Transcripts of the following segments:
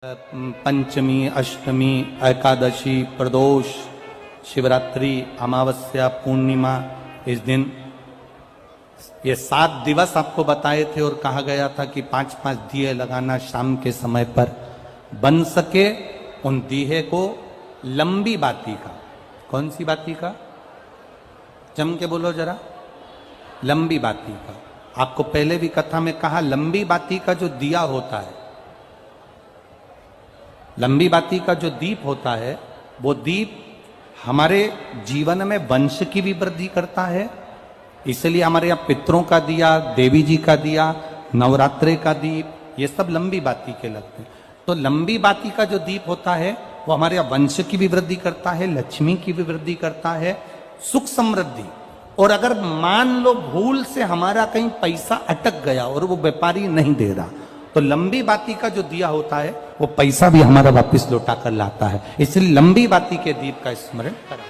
पंचमी, अष्टमी, एकादशी, प्रदोष, शिवरात्रि, अमावस्या, पूर्णिमा, इस दिन ये 7 दिवस आपको बताए थे और कहा गया था कि 5-5 दिए लगाना शाम के समय पर। बन सके उन दिए को लंबी बाती का। कौन सी बाती का? जम के बोलो जरा। लंबी बाती का। आपको पहले भी कथा में कहा, लंबी बाती का जो दिया होता है, लंबी बाती का जो दीप होता है, वो दीप हमारे जीवन में वंश की भी वृद्धि करता है। इसलिए हमारे यहाँ पितरों का दिया, देवी जी का दिया, नवरात्रे का दीप, ये सब लंबी बाती के लगते हैं। तो लंबी बाती का जो दीप होता है वो हमारे यहाँ वंश की भी वृद्धि करता है, लक्ष्मी की भी वृद्धि करता है, सुख समृद्धि। और अगर मान लो भूल से हमारा कहीं पैसा अटक गया और वो व्यापारी नहीं दे रहा, तो लंबी बाती का जो दिया होता है वो पैसा भी हमारा वापस लौटा कर लाता है। इसलिए लंबी बाती के दीप का स्मरण करा।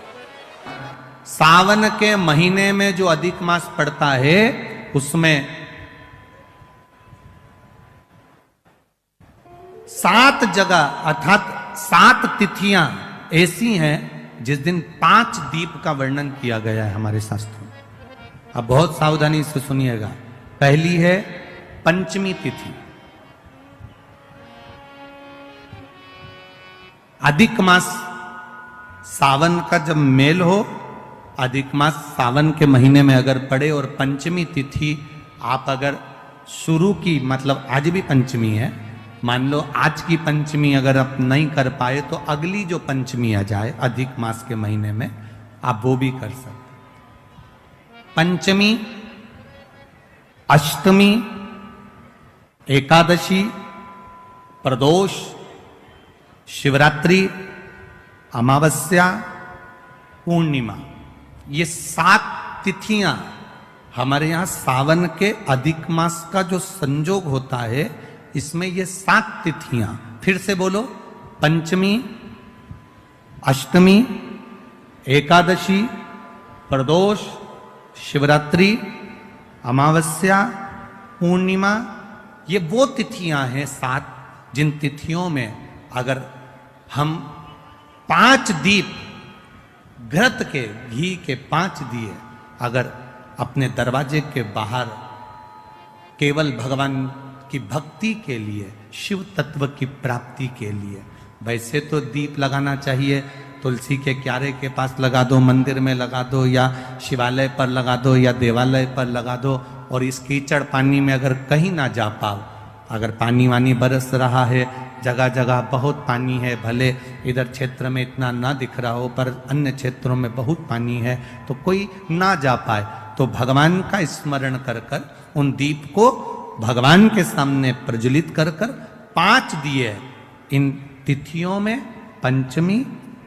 सावन के महीने में जो अधिक मास पड़ता है उसमें 7 जगह अर्थात 7 तिथियां ऐसी हैं जिस दिन 5 दीप का वर्णन किया गया है हमारे शास्त्रों में। अब बहुत सावधानी से सुनिएगा। पहली है पंचमी तिथि। अधिक मास सावन का जब मेल हो, अधिक मास सावन के महीने में अगर पड़े और पंचमी तिथि आप अगर शुरू की, मतलब आज भी पंचमी है, मान लो आज की पंचमी अगर आप नहीं कर पाए तो अगली जो पंचमी आ जाए अधिक मास के महीने में, आप वो भी कर सकते। पंचमी, अष्टमी, एकादशी, प्रदोष, शिवरात्रि, अमावस्या, पूर्णिमा, ये 7 तिथियां हमारे यहां सावन के अधिक मास का जो संजोग होता है, इसमें ये 7 तिथियां, फिर से बोलो, पंचमी, अष्टमी, एकादशी, प्रदोष, शिवरात्रि, अमावस्या, पूर्णिमा, ये वो तिथियां हैं 7 जिन तिथियों में अगर हम 5 दीप घृत के, घी के 5 दिए अगर अपने दरवाजे के बाहर केवल भगवान की भक्ति के लिए, शिव तत्व की प्राप्ति के लिए, वैसे तो दीप लगाना चाहिए, तुलसी के क्यारे के पास लगा दो, मंदिर में लगा दो, या शिवालय पर लगा दो, या देवालय पर लगा दो। और इस कीचड़ पानी में अगर कहीं ना जा पाओ, अगर पानी वानी बरस रहा है, जगह जगह बहुत पानी है, भले इधर क्षेत्र में इतना ना दिख रहा हो पर अन्य क्षेत्रों में बहुत पानी है, तो कोई ना जा पाए तो भगवान का स्मरण कर कर उन दीप को भगवान के सामने प्रज्वलित कर कर 5 दिए इन तिथियों में, पंचमी,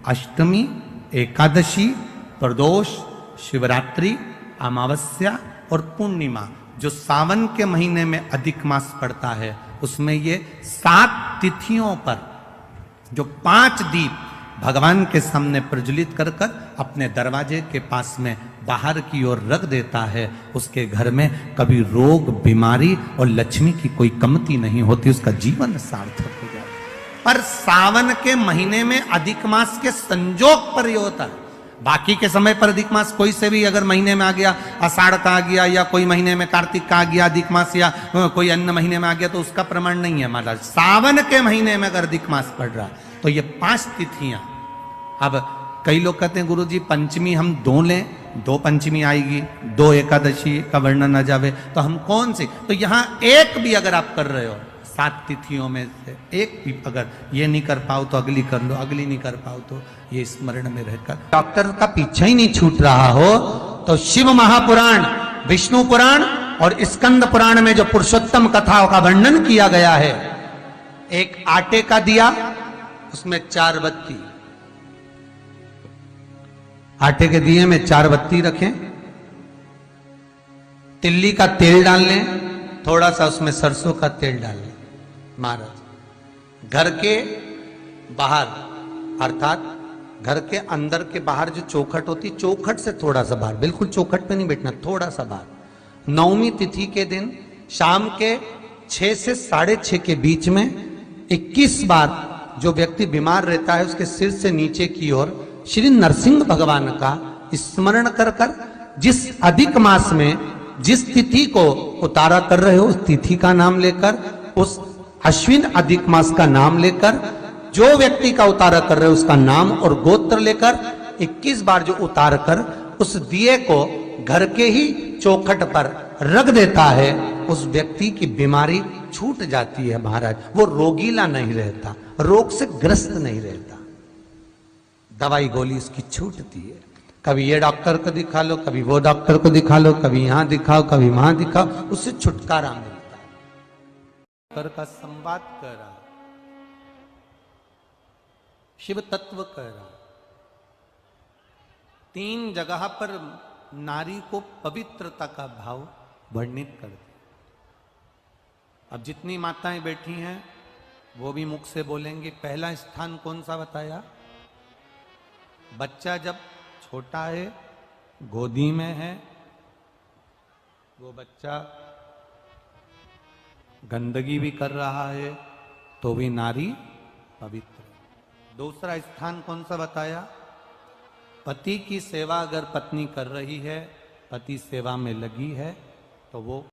अष्टमी, एकादशी, प्रदोष, शिवरात्रि, अमावस्या और पूर्णिमा, जो सावन के महीने में अधिक मास पड़ता है, उसमें ये 7 तिथियों पर जो 5 दीप भगवान के सामने प्रज्वलित कर कर अपने दरवाजे के पास में बाहर की ओर रख देता है, उसके घर में कभी रोग, बीमारी और लक्ष्मी की कोई कमती नहीं होती, उसका जीवन सार्थक हो जाता है। पर सावन के महीने में अधिक मास के संजोग पर यह होता है। बाकी के समय पर अधिक मास कोई से भी अगर महीने में आ गया, आषाढ़ का आ गया, या कोई महीने में कार्तिक का आ गया अधिक मास, या कोई अन्य महीने में आ गया, तो उसका प्रमाण नहीं है महाराज। सावन के महीने में अगर अधिक मास पड़ रहा तो ये 5 तिथियां। अब कई लोग कहते हैं गुरुजी पंचमी हम 2 लें, 2 पंचमी आएगी, 2 एकादशी का वर्णन आ जावे, तो हम कौन सी? तो यहां एक भी अगर आप कर रहे हो 7 तिथियों में से एक भी, अगर ये नहीं कर पाओ तो अगली कर लो, अगली नहीं कर पाओ तो ये स्मरण में रहकर डॉक्टर का पीछा ही नहीं छूट रहा हो, तो शिव महापुराण, विष्णु पुराण और स्कंद पुराण में जो पुरुषोत्तम कथाओं का वर्णन किया गया है, एक आटे का दिया, उसमें 4 बत्ती, आटे के दिए में 4 बत्ती रखें, तिल्ली का तेल डाल लें, थोड़ा सा उसमें सरसों का तेल डाल लें। महाराज घर के बाहर, अर्थात घर के अंदर के बाहर जो चौखट होती, चौखट से थोड़ा सा बाहर, बिल्कुल चौखट पे नहीं बैठना, थोड़ा सा बाहर, 9वीं तिथि के दिन शाम के 6 से 6:30 के बीच में 21 बार जो व्यक्ति बीमार रहता है उसके सिर से नीचे की ओर श्री नरसिंह भगवान का स्मरण कर कर, जिस अधिक मास में जिस तिथि को उतारा कर रहे हो उस तिथि का नाम लेकर, उस अश्विन अधिक मास का नाम लेकर, जो व्यक्ति का उतारा कर रहे हो उसका नाम और गोत्र लेकर 21 बार जो उतार कर उस दिए को घर के ही चौखट पर रख देता है, उस व्यक्ति की बीमारी छूट जाती है महाराज। वो रोगीला नहीं रहता, रोग से ग्रस्त नहीं रहता, दवाई गोली उसकी छूटती है। कभी ये डॉक्टर को दिखा लो, कभी वो डॉक्टर को दिखा लो, कभी यहां दिखाओ, कभी वहां दिखाओ, उससे छुटकारा मिलता है। डॉक्टर का संवाद कर रहा, शिव तत्व कर रहा, 3 जगह पर नारी को पवित्रता का भाव वर्णित कर दिया। अब जितनी माताएं बैठी हैं वो भी मुख से बोलेंगे। पहला स्थान कौन सा बताया? बच्चा जब छोटा है, गोदी में है, वो बच्चा गंदगी भी कर रहा है तो भी नारी पवित्र है। दूसरा स्थान कौन सा बताया? पति की सेवा अगर पत्नी कर रही है, पति सेवा में लगी है, तो वो